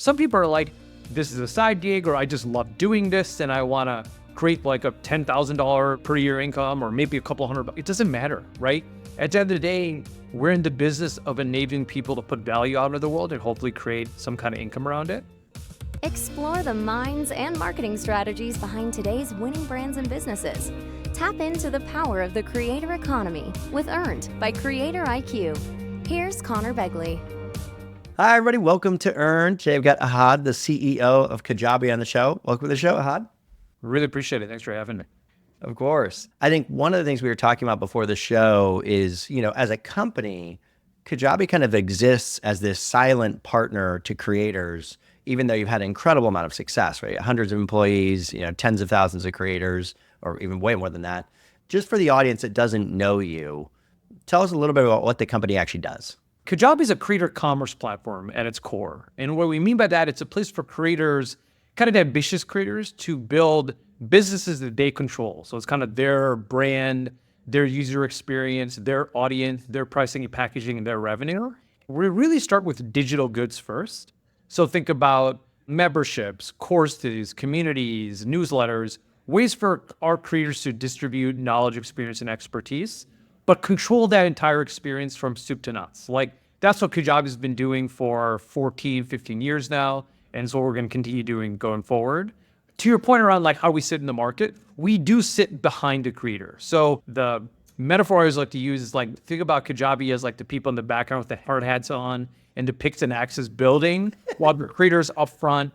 Some people are like, this is a side gig, or I just love doing this and I want to create like a $10,000 per year income, or maybe a couple $100. It doesn't matter, right? At the end of the day, we're in the business of enabling people to put value out into the world and hopefully create some kind of income around it. Explore the minds and marketing strategies behind today's winning brands and businesses. Tap into the power of the creator economy with Earned by CreatorIQ. Here's Conor Begley. Hi, everybody. Welcome to Earned. Today, I've got Ahad, the CEO of Kajabi, on the show. Welcome to the show, Ahad. Really appreciate it. Thanks for having me. Of course. I think one of the things we were talking about before the show is, as a company, Kajabi kind of exists as this silent partner to creators, even though you've had an incredible amount of success, right? Hundreds of employees, tens of thousands of creators, or even way more than that. Just for the audience that doesn't know you, tell us a little bit about what the company actually does. Kajabi is a creator commerce platform at its core. And what we mean by that, it's a place for creators, kind of ambitious creators, to build businesses that they control. So it's kind of their brand, their user experience, their audience, their pricing and packaging, and their revenue. We really start with digital goods first. So think about memberships, courses, communities, newsletters, ways for our creators to distribute knowledge, experience, and expertise, but control that entire experience from soup to nuts. Like, that's what Kajabi has been doing for 14, 15 years now, and so we're going to continue doing going forward. To your point around like how we sit in the market, we do sit behind the creator. So the metaphor I always like to use is like, think about Kajabi as like the people in the background with the hard hats on and the picks and axes building, while the creators up front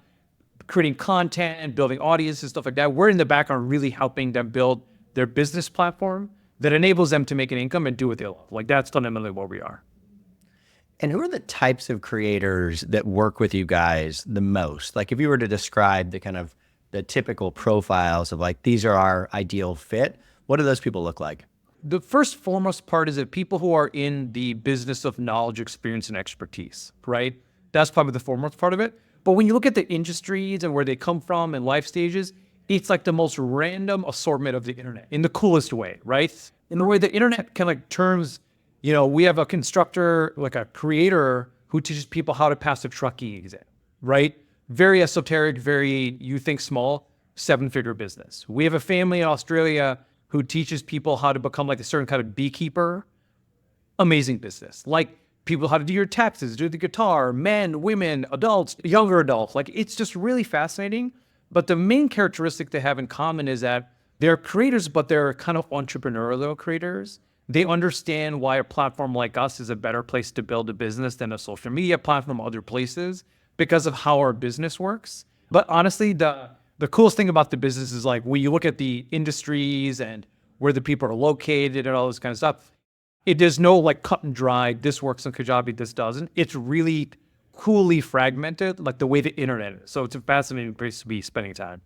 creating content and building audiences, stuff like that. We're in the background really helping them build their business platform that enables them to make an income and do what they love. Like, that's fundamentally what we are. And who are the types of creators that work with you guys the most? Like, if you were to describe the typical profiles of like, these are our ideal fit, what do those people look like? The first foremost part is that people who are in the business of knowledge, experience, and expertise, right? That's probably the foremost part of it. But when you look at the industries and where they come from and life stages, it's like the most random assortment of the internet in the coolest way, right? In the way the internet kind of turns, we have a constructor, like a creator who teaches people how to pass a trucking exam, right? Very esoteric, very, you think small, 7-figure business. We have a family in Australia who teaches people how to become like a certain kind of beekeeper, amazing business. Like, people how to do your taxes, do the guitar, men, women, adults, younger adults. Like, it's just really fascinating. But the main characteristic they have in common is that they're creators, but they're kind of entrepreneurial creators. They understand why a platform like us is a better place to build a business than a social media platform or other places because of how our business works. But honestly, the coolest thing about the business is like, when you look at the industries and where the people are located and all this kind of stuff, there's no like cut and dry, this works on Kajabi, this doesn't. It's really coolly fragmented, like the way the internet is. So it's a fascinating place to be spending time.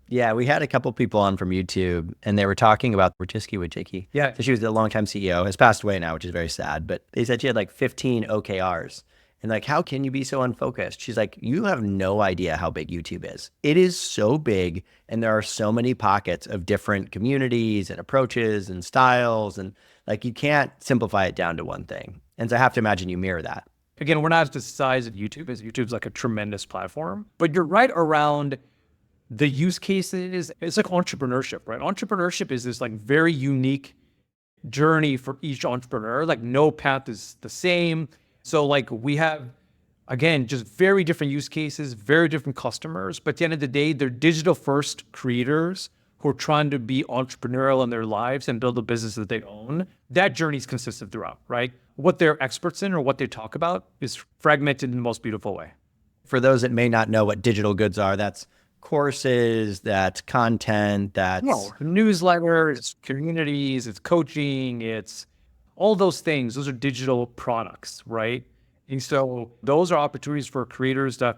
Yeah, we had a couple people on from YouTube, and they were talking about Wojcicki. Yeah. So she was the longtime CEO, has passed away now, which is very sad. But they said she had like 15 OKRs. And like, how can you be so unfocused? She's like, you have no idea how big YouTube is. It is so big, and there are so many pockets of different communities and approaches and styles, and like, you can't simplify it down to one thing. And so I have to imagine you mirror that. Again, we're not the size of YouTube, as YouTube's like a tremendous platform. But you're right around the use cases. It's like entrepreneurship, right? Entrepreneurship is this like very unique journey for each entrepreneur. Like, no path is the same. So like, we have, again, just very different use cases, very different customers. But at the end of the day, they're digital first creators who are trying to be entrepreneurial in their lives and build a business that they own. That journey is consistent throughout, right? What they're experts in or what they talk about is fragmented in the most beautiful way. For those that may not know what digital goods are, that's courses, that's content, that's newsletters, it's communities, it's coaching, it's all those things. Those are digital products, right? And so those are opportunities for creators to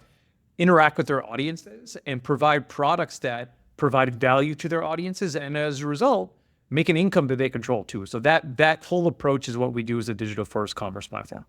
interact with their audiences and provide products that provide value to their audiences, and as a result, make an income that they control too. So that whole approach is what we do as a digital first commerce platform.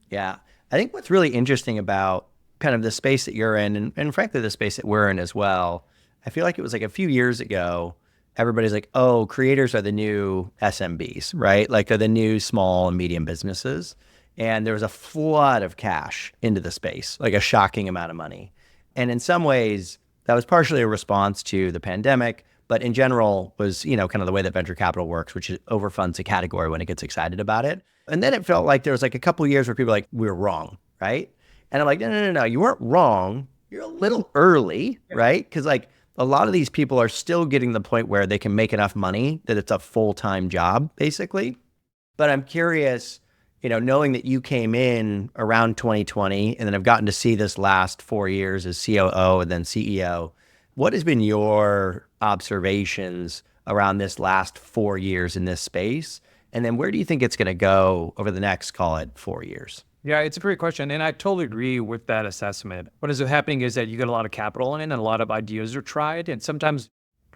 Yeah. I think what's really interesting about kind of the space that you're in, and frankly, the space that we're in as well, I feel like it was like a few years ago, everybody's like, oh, creators are the new SMBs, right? Like, they're the new small and medium businesses. and there was a flood of cash into the space, like a shocking amount of money. And in some ways, that was partially a response to the pandemic, but in general was, kind of the way that venture capital works, which is overfunds a category when it gets excited about it. And then it felt like there was like a couple of years where people were like, we were wrong, right? And I'm like, no, you weren't wrong. You're a little early, right? Because like a lot of these people are still getting to the point where they can make enough money that it's a full-time job, basically. But I'm curious, knowing that you came in around 2020 and then have gotten to see this last 4 years as COO and then CEO, what has been your observations around this last 4 years in this space? And then where do you think it's going to go over the next, call it 4 years? Yeah, it's a great question. And I totally agree with that assessment. What is happening is that you get a lot of capital in it and a lot of ideas are tried. And sometimes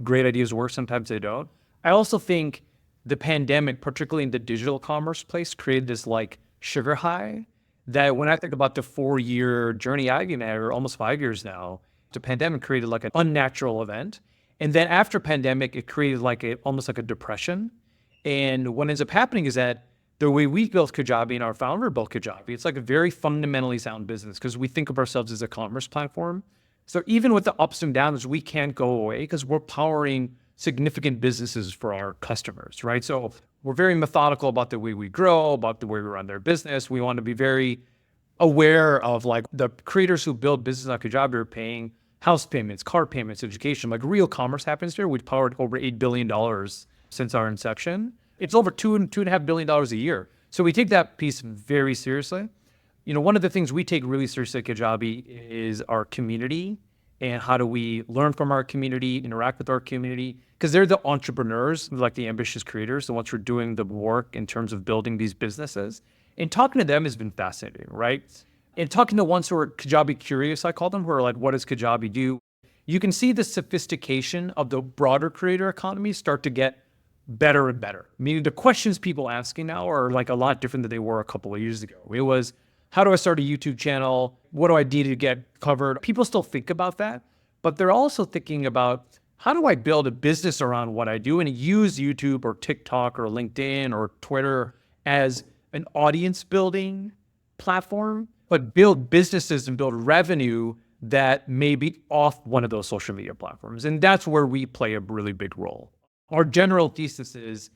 great ideas work, sometimes they don't. I also think the pandemic, particularly in the digital commerce place, created this like sugar high that when I think about the 4-year journey I've been at, or almost 5 years now, the pandemic created like an unnatural event. And then after pandemic, it created like almost like a depression. And what ends up happening is that the way we built Kajabi and our founder built Kajabi, it's like a very fundamentally sound business because we think of ourselves as a commerce platform. So even with the ups and downs, we can't go away because we're powering significant businesses for our customers, right? So we're very methodical about the way we grow, about the way we run their business. We want to be very aware of like the creators who build business on Kajabi are paying house payments, car payments, education, like real commerce happens here. We've powered over $8 billion since our inception. It's over $2.5 billion a year. So we take that piece very seriously. One of the things we take really seriously at Kajabi is our community and how do we learn from our community, interact with our community, because they're the entrepreneurs, like the ambitious creators, the ones who are doing the work in terms of building these businesses. And talking to them has been fascinating, right? And talking to ones who are Kajabi curious, I call them, who are like, what does Kajabi do? You can see the sophistication of the broader creator economy start to get better and better. Meaning the questions people asking now are like a lot different than they were a couple of years ago. It was, how do I start a YouTube channel? What do I need to get covered? People still think about that, but they're also thinking about, how do I build a business around what I do and use YouTube or TikTok or LinkedIn or Twitter as an audience building platform, but build businesses and build revenue that may be off one of those social media platforms. And that's where we play a really big role. Our general thesis is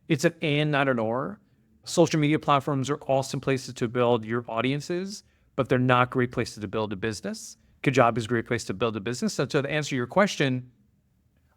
it's an and, not an or. Social media platforms are awesome places to build your audiences, but they're not great places to build a business. Kajabi is a great place to build a business. So to answer your question,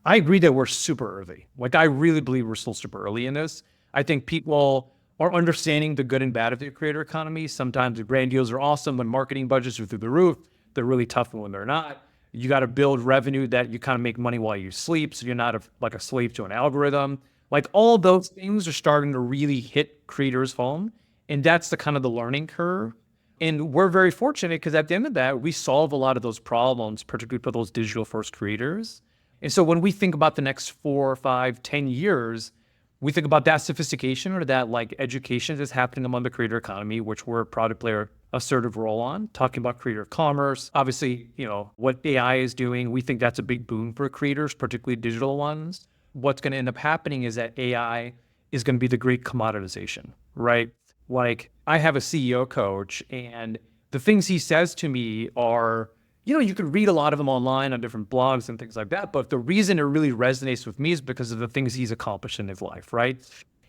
I agree that we're super early. Like, I really believe we're still super early in this. I think people are understanding the good and bad of the creator economy. Sometimes the brand deals are awesome when marketing budgets are through the roof. They're really tough when they're not. You got to build revenue that you kind of make money while you sleep, so you're not like a slave to an algorithm. Like, all those things are starting to really hit creators home, and that's the kind of the learning curve. And we're very fortunate because at the end of that, we solve a lot of those problems, particularly for those digital first creators. And so when we think about the next 4, 5, 10 years, we think about that sophistication or that like education that's happening among the creator economy, which we're proud to play an assertive role on, talking about creator commerce. Obviously, what AI is doing, we think that's a big boon for creators, particularly digital ones. What's going to end up happening is that AI is going to be the great commoditization, right? Like, I have a CEO coach, and the things he says to me are, you could read a lot of them online on different blogs and things like that, but the reason it really resonates with me is because of the things he's accomplished in his life, right?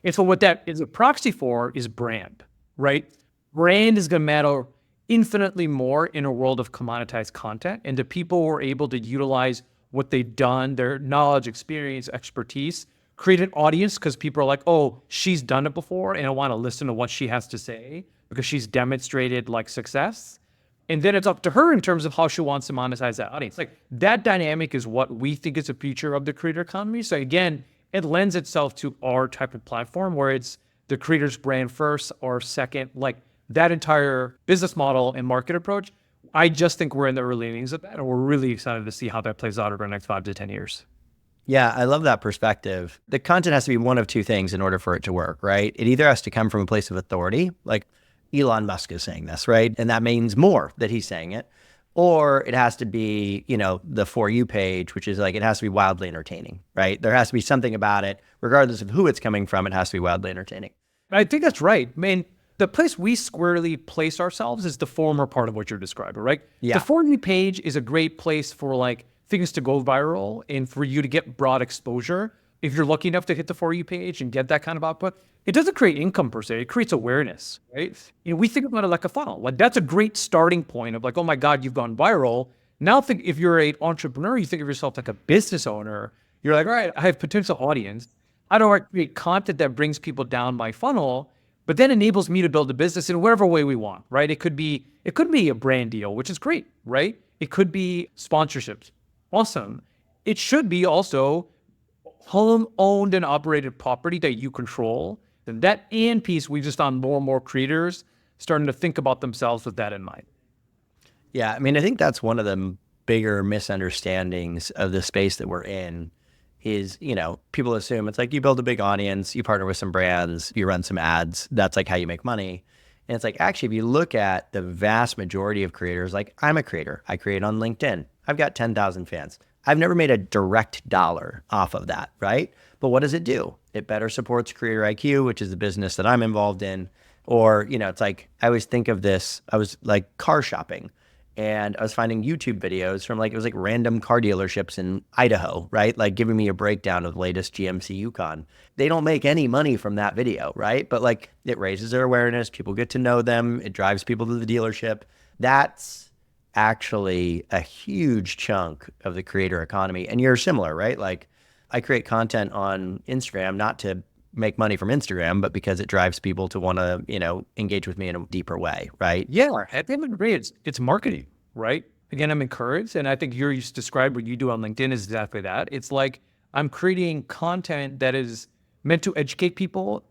And so what that is a proxy for is brand, right? Brand is going to matter infinitely more in a world of commoditized content, and the people who are able to utilize what they've done, their knowledge, experience, expertise, create an audience because people are like, oh, she's done it before and I want to listen to what she has to say because she's demonstrated like success. And then it's up to her in terms of how she wants to monetize that audience. Like, that dynamic is what we think is a future of the creator economy. So again, it lends itself to our type of platform where it's the creator's brand first or second, like that entire business model and market approach. I just think we're in the early innings of that, and we're really excited to see how that plays out over the next 5 to 10 years. Yeah, I love that perspective. The content has to be one of two things in order for it to work, right? It either has to come from a place of authority, like Elon Musk is saying this, right? And that means more that he's saying it. Or it has to be, the For You page, which is like, it has to be wildly entertaining, right? There has to be something about it, regardless of who it's coming from, it has to be wildly entertaining. I think that's right. I mean, the place we squarely place ourselves is the former part of what you're describing, right? Yeah. The For Me page is a great place for like things to go viral and for you to get broad exposure. If you're lucky enough to hit the For You page and get that kind of output, it doesn't create income per se. It creates awareness, right? We think about it like a funnel. Like that's a great starting point of like, oh my God, you've gone viral. Now think if you're an entrepreneur, you think of yourself like a business owner. You're like, all right, I have potential audience. How do I create content that brings people down my funnel, but then enables me to build a business in whatever way we want, right? It could be a brand deal, which is great, right? It could be sponsorships. Awesome. It should be also home owned and operated property that you control. And that and piece, we just found more and more creators starting to think about themselves with that in mind. Yeah, I mean, I think that's one of the bigger misunderstandings of the space that we're in is, people assume it's like you build a big audience, you partner with some brands, you run some ads, that's like how you make money. And it's like, actually, if you look at the vast majority of creators, like I'm a creator, I create on LinkedIn. I've got 10,000 fans. I've never made a direct dollar off of that, right? But what does it do? It better supports CreatorIQ, which is the business that I'm involved in. Or, it's like, I always think of this, I was like car shopping. And I was finding YouTube videos from it was like random car dealerships in Idaho, right? Like giving me a breakdown of the latest GMC Yukon. They don't make any money from that video, right? But like it raises their awareness. People get to know them. It drives people to the dealership. That's actually a huge chunk of the creator economy. And you're similar, right? Like I create content on Instagram, not to make money from Instagram, but because it drives people to want to, engage with me in a deeper way, right? Yeah, at the end of the day, it's marketing, right? Again, I'm encouraged, and I think you just described what you do on LinkedIn is exactly that. It's like I'm creating content that is meant to educate people,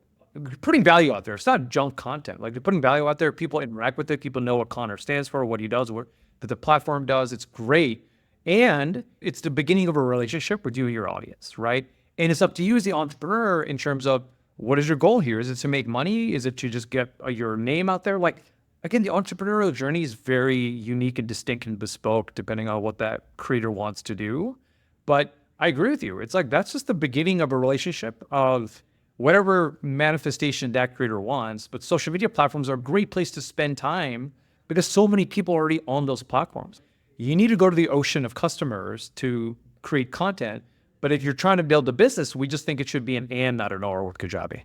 putting value out there. It's not junk content. Like they're putting value out there. People interact with it. People know what Conor stands for, what he does, what that the platform does. It's great, and it's the beginning of a relationship with you and your audience, right? And it's up to you as the entrepreneur in terms of what is your goal here? Is it to make money? Is it to just get your name out there? Like, again, the entrepreneurial journey is very unique and distinct and bespoke depending on what that creator wants to do. But I agree with you. It's like that's just the beginning of a relationship of whatever manifestation that creator wants. But social media platforms are a great place to spend time because so many people are already on those platforms. You need to go to the ocean of customers to create content. But if you're trying to build a business, we just think it should be an and, not an or with Kajabi.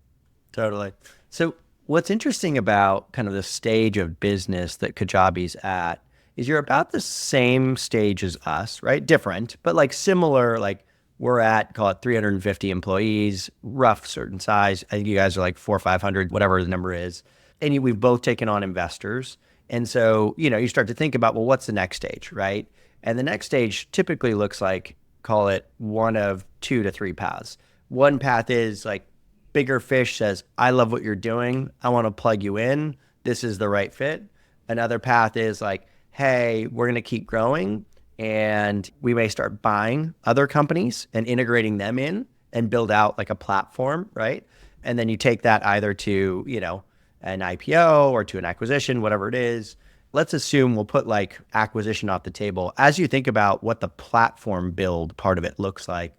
Totally. So what's interesting about kind of the stage of business that Kajabi's at is you're about the same stage as us, right? Different, but like similar, like we're at, call it 350 employees, rough certain size. I think you guys are like 400 or 500, whatever the number is. And we've both taken on investors. And so, you start to think about, well, what's the next stage, right? And the next stage typically looks like, call it one of 2 to 3 paths. One path is like bigger fish says, I love what you're doing. I want to plug you in. This is the right fit. Another path is like, hey, we're going to keep growing and we may start buying other companies and integrating them in and build out like a platform, right? And then you take that either to, an IPO or to an acquisition, whatever it is. Let's assume we'll put like acquisition off the table. As you think about what the platform build part of it looks like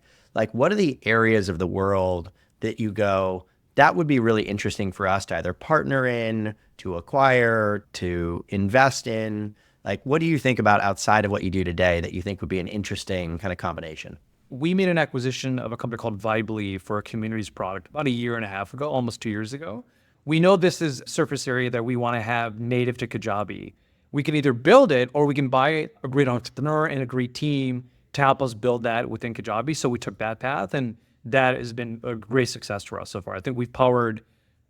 what are the areas of the world that you go, that would be really interesting for us to either partner in, to acquire, to invest in? Like, what do you think about outside of what you do today that you think would be an interesting kind of combination? We made an acquisition of a company called Begley for a communities product about 1.5 years ago, almost 2 years ago. We know this is surface area that we want to have native to Kajabi. We can either build it or we can buy a great entrepreneur and a great team to help us build that within Kajabi. So we took that path, and that has been a great success for us so far. I think we've powered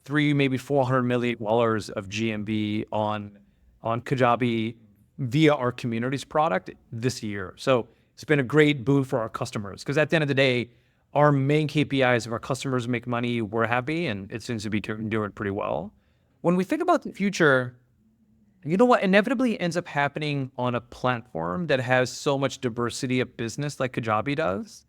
maybe $400 million of GMV on Kajabi via our communities product this year. So it's been a great boon for our customers because at the end of the day, our main KPIs, if our customers make money, we're happy, and it seems to be doing pretty well. When we think about the future, you know what inevitably ends up happening on a platform that has so much diversity of business like Kajabi does,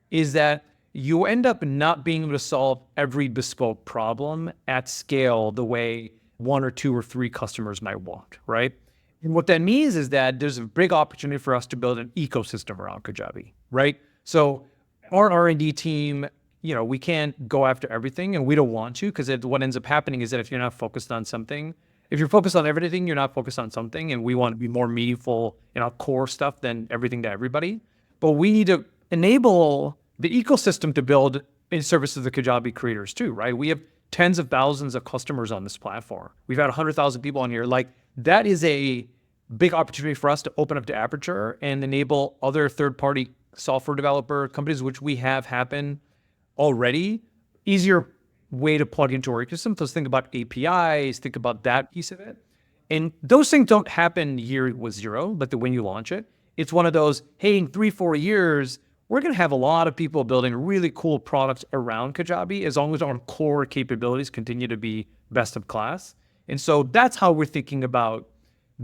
is that you end up not being able to solve every bespoke problem at scale the way 1 or 2 or 3 customers might want, right? And what that means is that there's a big opportunity for us to build an ecosystem around Kajabi, right? So our R&D team we can't go after everything, and we don't want to, because what ends up happening is that if you're not focused on something, if you're focused on everything, you're not focused on something, and we want to be more meaningful in our core stuff than everything to everybody. But we need to enable the ecosystem to build in service of the Kajabi creators too, right? We have tens of thousands of customers on this platform. We've had 100,000 people on here. Like, that is a big opportunity for us to open up to aperture and enable other third-party software developer companies, which we have happen already, easier way to plug into our ecosystem. So think about APIs, think about that piece of it. And those things don't happen year with zero, but when you launch it, it's one of those, hey, in 3-4 years, we're going to have a lot of people building really cool products around Kajabi as long as our core capabilities continue to be best of class. And so that's how we're thinking about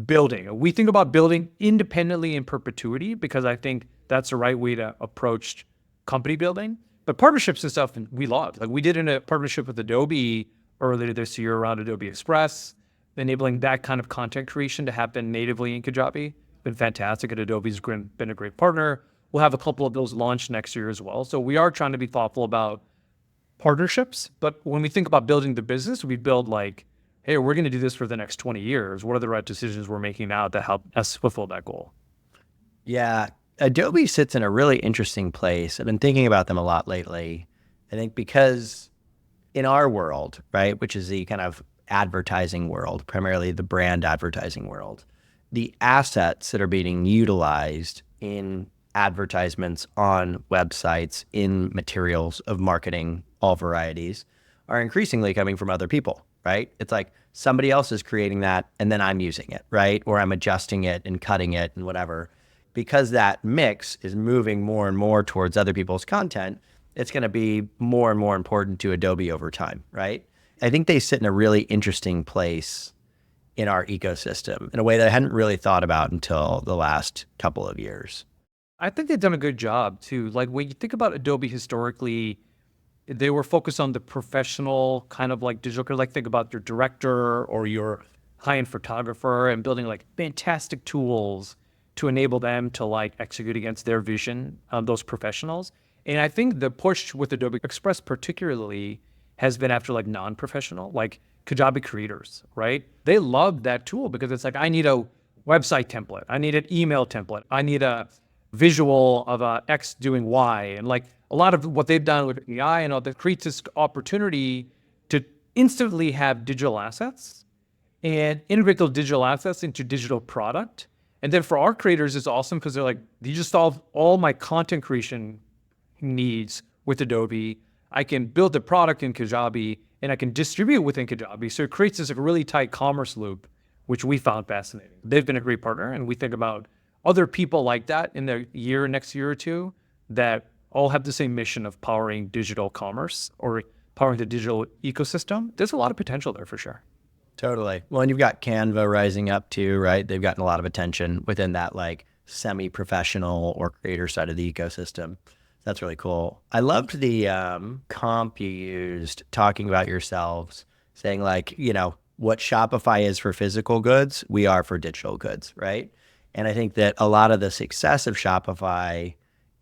building. We think about building independently in perpetuity, because I think that's the right way to approach company building. But partnerships and stuff, and we love. Like, we did in a partnership with Adobe earlier this year around Adobe Express, enabling that kind of content creation to happen natively in Kajabi. Been fantastic, and Adobe's been a great partner. We'll have a couple of those launched next year as well. So we are trying to be thoughtful about partnerships. But when we think about building the business, we build like, hey, we're going to do this for the next 20 years. What are the right decisions we're making now to help us fulfill that goal? Yeah. Adobe sits in a really interesting place. I've been thinking about them a lot lately. I think because in our world, right, which is the kind of advertising world, primarily the brand advertising world, the assets that are being utilized in advertisements on websites, in materials of marketing, all varieties, are increasingly coming from other people, right? It's like somebody else is creating that and then I'm using it, right? Or I'm adjusting it and cutting it and whatever. Because that mix is moving more and more towards other people's content, it's going to be more and more important to Adobe over time, right? I think they sit in a really interesting place in our ecosystem in a way that I hadn't really thought about until the last couple of years. I think they've done a good job too. Like, when you think about Adobe historically, they were focused on the professional kind of like digital, like think about your director or your high-end photographer, and building like fantastic tools to enable them to like execute against their vision, those professionals. And I think the push with Adobe Express particularly has been after like non-professional, like Kajabi creators, right? They love that tool because it's like, I need a website template. I need an email template. I need a visual of X doing Y. And like a lot of what they've done with AI and all that creates this opportunity to instantly have digital assets and integrate those digital assets into digital product. And then for our creators, it's awesome because they're like, you just solve all my content creation needs with Adobe. I can build the product in Kajabi and I can distribute within Kajabi. So it creates this really tight commerce loop, which we found fascinating. They've been a great partner, and we think about other people like that in the next year or two that all have the same mission of powering digital commerce or powering the digital ecosystem. There's a lot of potential there for sure. Totally. Well, and you've got Canva rising up too, right? They've gotten a lot of attention within that like semi-professional or creator side of the ecosystem. That's really cool. I loved the comp you used talking about yourselves, saying like, what Shopify is for physical goods, we are for digital goods, right? And I think that a lot of the success of Shopify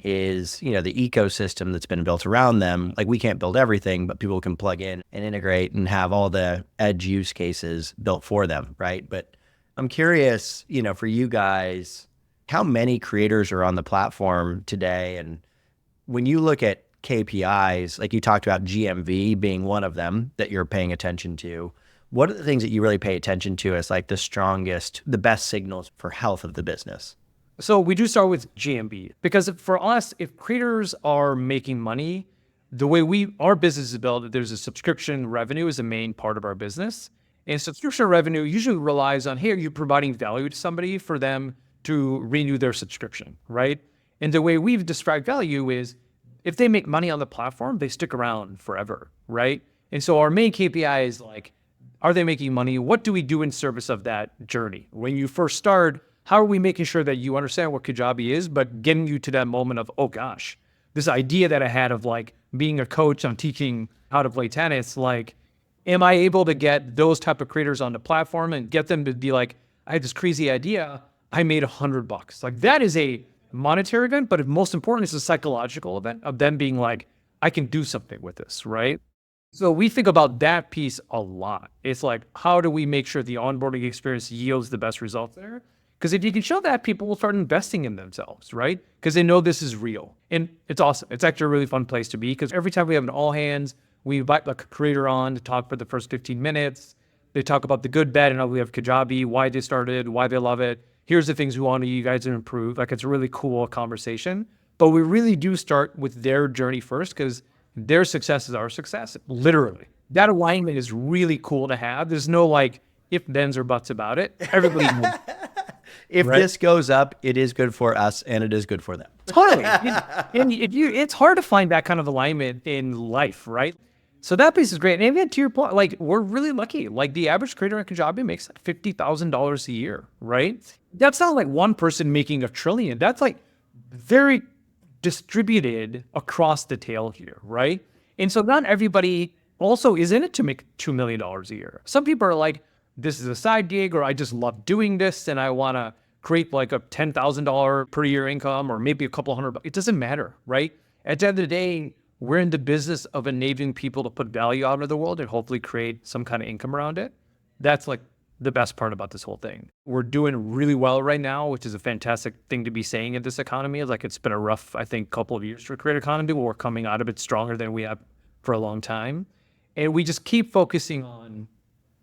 is, the ecosystem that's been built around them. Like, we can't build everything, but people can plug in and integrate and have all the edge use cases built for them, right? But I'm curious, for you guys, how many creators are on the platform today? And when you look at KPIs, like you talked about GMV being one of them that you're paying attention to, what are the things that you really pay attention to as like the strongest, the best signals for health of the business? So we do start with GMV because for us, if creators are making money, the way our business is built, there's a subscription revenue is a main part of our business. And subscription revenue usually relies on, hey, are you providing value to somebody for them to renew their subscription, right? And the way we've described value is if they make money on the platform, they stick around forever, right? And so our main KPI is like, are they making money? What do we do in service of that journey? When you first start, how are we making sure that you understand what Kajabi is, but getting you to that moment of, oh gosh, this idea that I had of like being a coach on teaching how to play tennis, like, am I able to get those type of creators on the platform and get them to be like, I had this crazy idea, I made $100. Like, that is a monetary event, but most important is a psychological event of them being like, I can do something with this, right? So we think about that piece a lot. It's like, how do we make sure the onboarding experience yields the best results there? Because if you can show that, people will start investing in themselves, right? Because they know this is real. And it's awesome. It's actually a really fun place to be, because every time we have an all hands, we invite like a creator on to talk for the first 15 minutes. They talk about the good, bad, and ugly of Kajabi, why they started, why they love it. Here's the things we want you guys to improve. Like, it's a really cool conversation. But we really do start with their journey first, because their success is our success, literally. That alignment is really cool to have. There's no like if, thens, or buts about it. Everybody knows. If Right. this goes up, it is good for us and it is good for them. Totally. And if you, it's hard to find that kind of alignment in life, right? So that piece is great. And even to your point, like, we're really lucky. Like, the average creator at Kajabi makes like $50,000 a year, right? That's not like one person making $1 trillion. That's like very distributed across the tail here, right? And so not everybody also is in it to make $2 million a year. Some people are like, this is a side gig, or I just love doing this and I want to create like a $10,000 per year income, or maybe a couple hundred. It doesn't matter, right? At the end of the day, we're in the business of enabling people to put value out into the world and hopefully create some kind of income around it. That's like the best part about this whole thing. We're doing really well right now, which is a fantastic thing to be saying in this economy. It's like, it's been a rough, I think, couple of years for creator economy, but we're coming out of it stronger than we have for a long time. And we just keep focusing on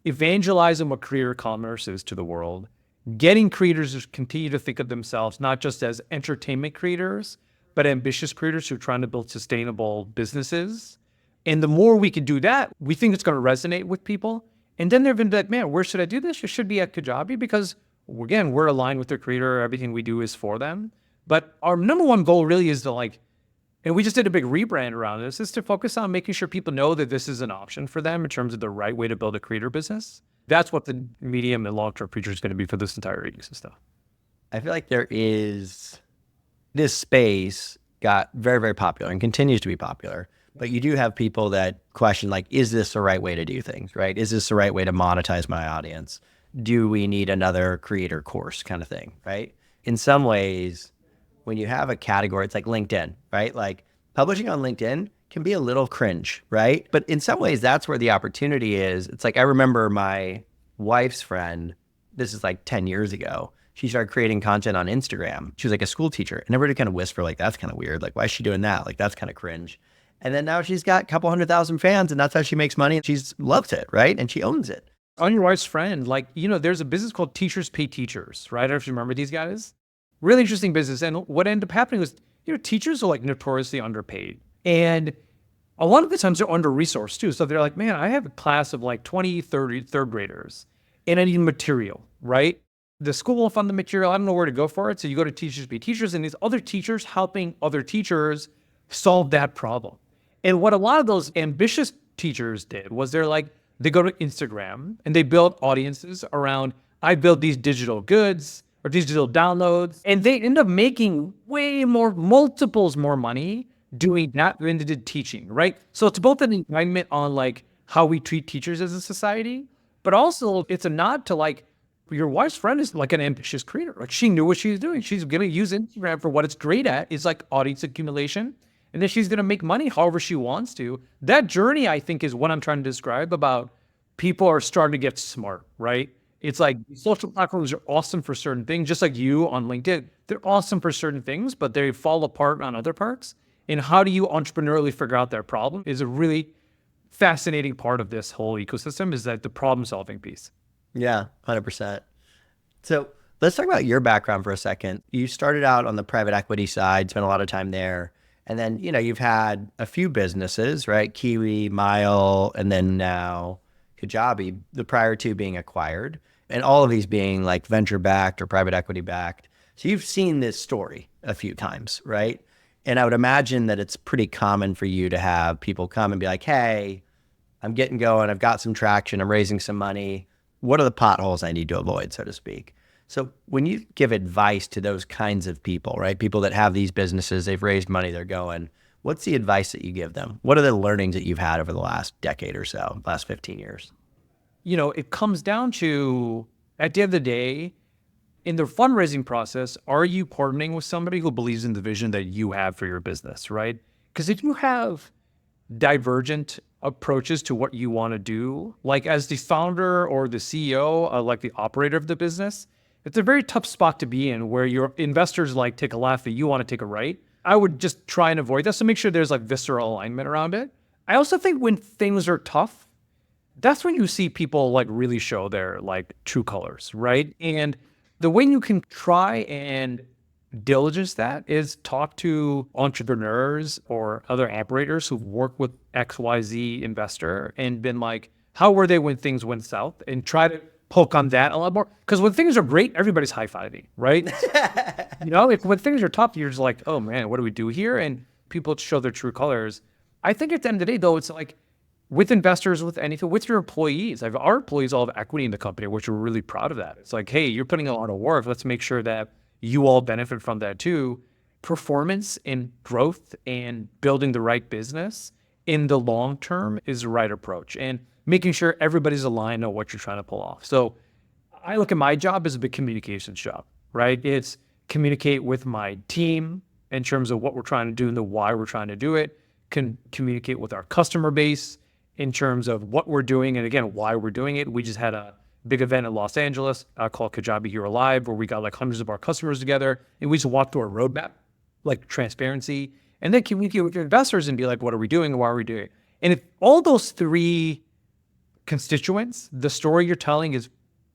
evangelizing what creator commerce is to the world, getting creators to continue to think of themselves not just as entertainment creators, but ambitious creators who are trying to build sustainable businesses. And the more we can do that, we think it's going to resonate with people. And then they're going to be like, man, where should I do this? It should be at Kajabi, because, again, we're aligned with the creator. Everything we do is for them. But our number one goal really is to like, and we just did a big rebrand around this, is to focus on making sure people know that this is an option for them in terms of the right way to build a creator business. That's what the medium and long-term future is going to be for this entire ecosystem. I feel like there is, this space got very, very popular and continues to be popular. But you do have people that question, like, is this the right way to do things, right? Is this the right way to monetize my audience? Do we need another creator course kind of thing, right? In some ways, when you have a category, it's like LinkedIn, right? Like, publishing on LinkedIn can be a little cringe, right? But in some ways, that's where the opportunity is. It's like, I remember my wife's friend, this is like 10 years ago, she started creating content on Instagram. She was like a school teacher, and everybody kind of whispered, like, that's kind of weird. Like, why is she doing that? Like, that's kind of cringe. And then now she's got a couple 100,000 fans, and that's how she makes money. She's loves it, right? And she owns it. On your wife's friend, like, there's a business called Teachers Pay Teachers, right? I don't know if you remember these guys. Really interesting business. And what ended up happening was, teachers are like notoriously underpaid. And a lot of the times they're under-resourced too. So they're like, man, I have a class of like 20, 30 third graders, and I need material, right? The school will fund the material. I don't know where to go for it. So you go to Teachers Pay Teachers, and these other teachers helping other teachers solve that problem. And what a lot of those ambitious teachers did was they go to Instagram and they build audiences around, I build these digital goods or digital downloads, and they end up making way more, multiples more money doing that than they did teaching, right? So it's both an alignment on like how we treat teachers as a society, but also it's a nod to like, your wife's friend is like an ambitious creator. Like, she knew what she was doing. She's going to use Instagram for what it's great at, is like audience accumulation. And then she's going to make money however she wants to. That journey, I think, is what I'm trying to describe about people are starting to get smart, right? It's like social platforms are awesome for certain things, just like you on LinkedIn. They're awesome for certain things, but they fall apart on other parts. And how do you entrepreneurially figure out their problem is a really fascinating part of this whole ecosystem, is that the problem solving piece. Yeah, 100%. So let's talk about your background for a second. You started out on the private equity side, spent a lot of time there. And then, you've had a few businesses, right? Kiwi, Mile, and then now Kajabi, the prior two being acquired, and all of these being like venture backed or private equity backed. So you've seen this story a few times, right? And I would imagine that it's pretty common for you to have people come and be like, hey, I'm getting going. I've got some traction. I'm raising some money. What are the potholes I need to avoid, so to speak? So when you give advice to those kinds of people, right? People that have these businesses, they've raised money, they're going, what's the advice that you give them? What are the learnings that you've had over the last decade or so, last 15 years? It comes down to, at the end of the day, in the fundraising process, are you partnering with somebody who believes in the vision that you have for your business, right? Because if you have divergent approaches to what you want to do. Like as the founder or the CEO, like the operator of the business, it's a very tough spot to be in where your investors like take a left and you want to take a right. I would just try and avoid that. So make sure there's like visceral alignment around it. I also think when things are tough, that's when you see people like really show their like true colors, right? And the way you can try and diligence that is talk to entrepreneurs or other operators who've worked with XYZ investor and been like, how were they when things went south? And try to poke on that a lot more. Because when things are great, everybody's high-fiving, right? When things are tough, you're just like, oh man, what do we do here? And people show their true colors. I think at the end of the day, though, it's like with investors, with anything, with your employees. Our employees all have equity in the company, which we're really proud of that. It's like, hey, you're putting a lot of work. Let's make sure that you all benefit from that too. Performance and growth and building the right business in the long term is the right approach, and making sure everybody's aligned on what you're trying to pull off. So I look at my job as a big communications job, right? It's communicate with my team in terms of what we're trying to do and the why we're trying to do it, can communicate with our customer base in terms of what we're doing and again, why we're doing it. We just had a big event in Los Angeles called Kajabi Here Live, where we got like hundreds of our customers together and we just walked through a roadmap, like transparency, and then communicate with your investors and be like, what are we doing and why are we doing it? And if all those three constituents, the story you're telling is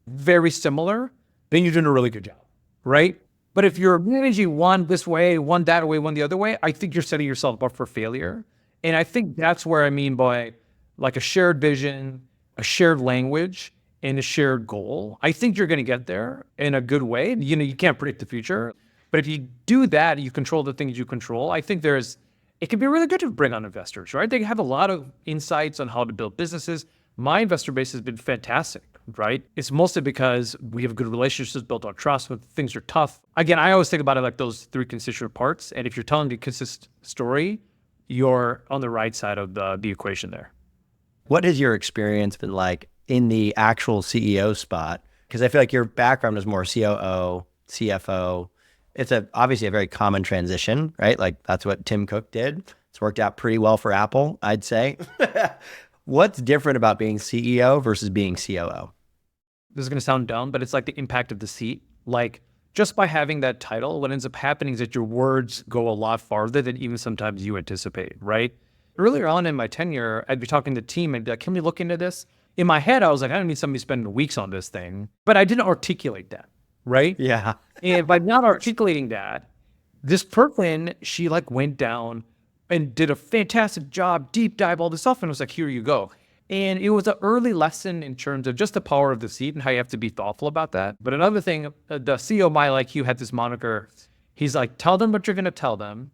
very similar, then you're doing a really good job, right? But if you're managing one this way, one that way, one the other way, I think you're setting yourself up for failure. And I think that's where I mean by like a shared vision, a shared language, and a shared goal. I think you're going to get there in a good way. You can't predict the future, but if you do that, you control the things you control. I think it can be really good to bring on investors, right? They have a lot of insights on how to build businesses. My investor base has been fantastic, right? It's mostly because we have good relationships built on trust when things are tough. Again, I always think about it like those three constituent parts. And if you're telling a consistent story, you're on the right side of the equation there. What has your experience been like in the actual CEO spot? Because I feel like your background is more COO, CFO. It's obviously a very common transition, right? Like that's what Tim Cook did. It's worked out pretty well for Apple, I'd say. What's different about being CEO versus being COO? This is going to sound dumb, but it's like the impact of the seat. Like just by having that title, what ends up happening is that your words go a lot farther than even sometimes you anticipate, right? Earlier on in my tenure, I'd be talking to the team and be like, can we look into this? In my head, I was like, I don't need somebody spending weeks on this thing, but I didn't articulate that, right? Yeah. And by not articulating that, this person, she like went down and did a fantastic job, deep dive, all this stuff. And it was like, here you go. And it was an early lesson in terms of just the power of the seat and how you have to be thoughtful about that. But another thing, the CEO of MyLikeU had this moniker. He's like, tell them what you're going to tell them.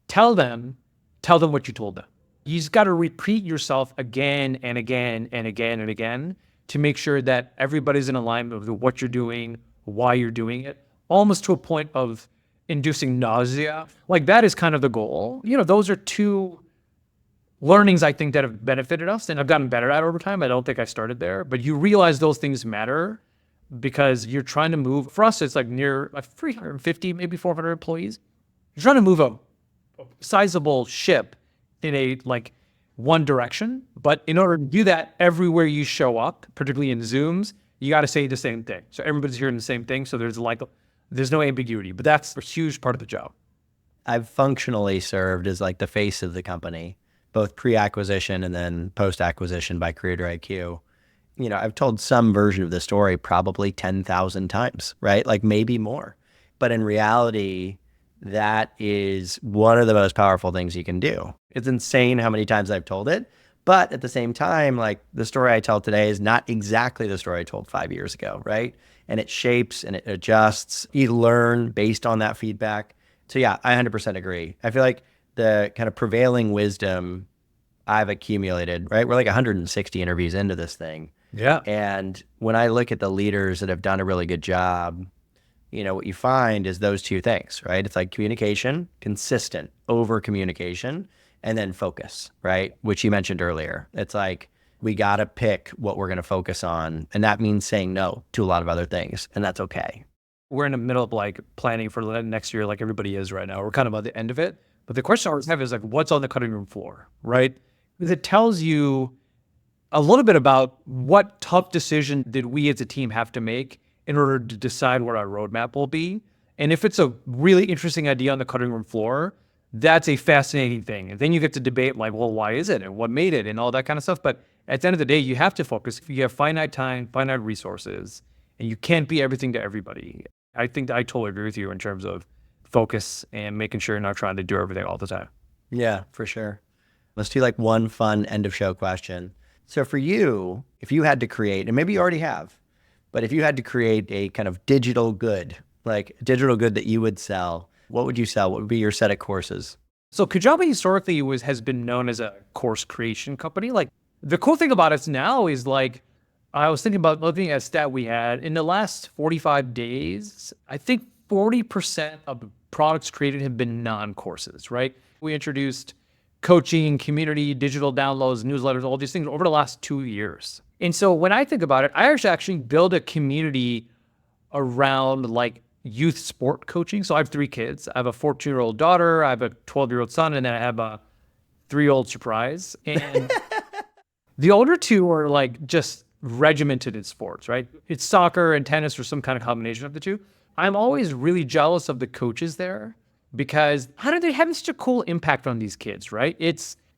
Tell them what you told them. You just got to repeat yourself again and again and again and again to make sure that everybody's in alignment with what you're doing, why you're doing it, almost to a point of inducing nausea. Like that is kind of the goal. Those are two learnings I think that have benefited us and I've gotten better at over time. I don't think I started there, but you realize those things matter because you're trying to move. For us, it's like near 350, maybe 400 employees. You're trying to move a sizable ship in a one direction, but in order to do that, everywhere you show up, particularly in Zooms, you got to say the same thing. So everybody's hearing the same thing. So there's no ambiguity, but that's a huge part of the job. I've functionally served as like the face of the company, both pre-acquisition and then post-acquisition by CreatorIQ. I've told some version of the story probably 10,000 times, right? Like maybe more. But in reality, that is one of the most powerful things you can do. It's insane how many times I've told it. But at the same time, like the story I tell today is not exactly the story I told 5 years ago, right? And it shapes and it adjusts. You learn based on that feedback. So yeah, I 100% agree. I feel like the kind of prevailing wisdom I've accumulated, right? We're like 160 interviews into this thing. Yeah. And when I look at the leaders that have done a really good job, what you find is those two things, right? It's like communication, consistent over communication, and then focus, right? Which you mentioned earlier. It's like, we got to pick what we're going to focus on. And that means saying no to a lot of other things. And that's okay. We're in the middle of like planning for the next year, like everybody is right now. We're kind of at the end of it. But the question I always have is like, what's on the cutting room floor, right? Because it tells you a little bit about what tough decision did we as a team have to make in order to decide what our roadmap will be. And if it's a really interesting idea on the cutting room floor, that's a fascinating thing. And then you get to debate like, well, why is it and what made it and all that kind of stuff. But at the end of the day, you have to focus. If you have finite time, finite resources, and you can't be everything to everybody. I think I totally agree with you in terms of focus and making sure you're not trying to do everything all the time. Yeah, for sure. Let's do like one fun end of show question. So for you, if you had to create, and maybe you already have, but if you had to create a kind of digital good, like a digital good that you would sell, what would you sell? What would be your set of courses? So Kajabi historically has been known as a course creation company. Like the cool thing about us now is like, I was thinking about looking at a stat we had in the last 45 days. I think 40% of the products created have been non-courses, right? We introduced coaching, community, digital downloads, newsletters, all these things over the last 2 years. And so when I think about it, I actually build a community around like youth sport coaching. So I have 3 kids. I have a 14-year-old daughter, I have a 12-year-old son, and then I have a 3-year-old surprise. And the older 2 are like just regimented in sports, right? It's soccer and tennis or some kind of combination of the 2. I'm always really jealous of the coaches there because how do they have such a cool impact on these kids, right?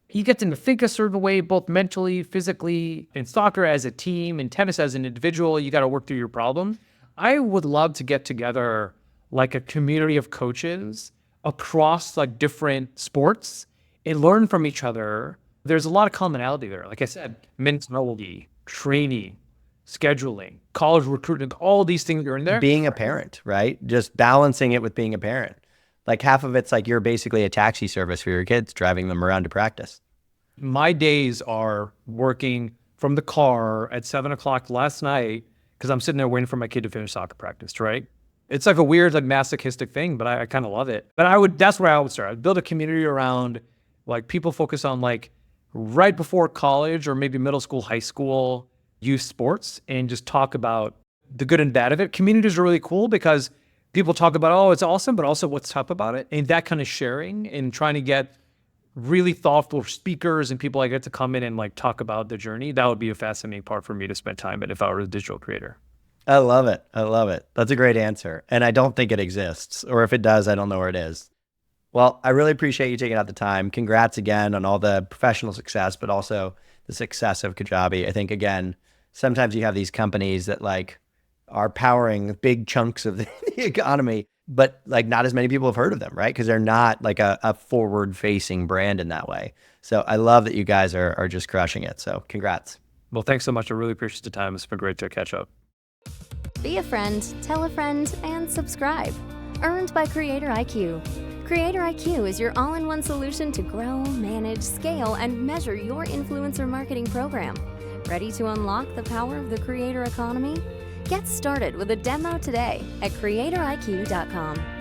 You get them to think a certain way, both mentally, physically, in soccer as a team, in tennis as an individual, you got to work through your problem. I would love to get together like a community of coaches across like different sports and learn from each other. There's a lot of commonality there. Like I said, mentality, training, scheduling, college recruitment, all these things are in there. Being a parent, right? Just balancing it with being a parent. Like half of it's like you're basically a taxi service for your kids, driving them around to practice. My days are working from the car at 7:00 last night because I'm sitting there waiting for my kid to finish soccer practice, right? It's like a weird, like masochistic thing, but I kind of love it. But that's where I would start. I'd build a community around like people focus on like right before college or maybe middle school, high school, youth sports, and just talk about the good and bad of it. Communities are really cool because people talk about, oh, it's awesome, but also what's tough about it. And that kind of sharing and trying to get really thoughtful speakers and people like that to come in and like talk about the journey. That would be a fascinating part for me to spend time in if I were a digital creator. I love it. I love it. That's a great answer. And I don't think it exists, or if it does, I don't know where it is. Well, I really appreciate you taking out the time. Congrats again on all the professional success, but also the success of Kajabi. I think, again, sometimes you have these companies that like are powering big chunks of the economy, but like not as many people have heard of them, right? Because they're not like a forward-facing brand in that way. So I love that you guys are just crushing it. So congrats. Well, thanks so much. I really appreciate the time. It's been great to catch up. Be a friend, tell a friend, and subscribe. Earned by CreatorIQ. CreatorIQ is your all-in-one solution to grow, manage, scale, and measure your influencer marketing program. Ready to unlock the power of the creator economy? Get started with a demo today at CreatorIQ.com.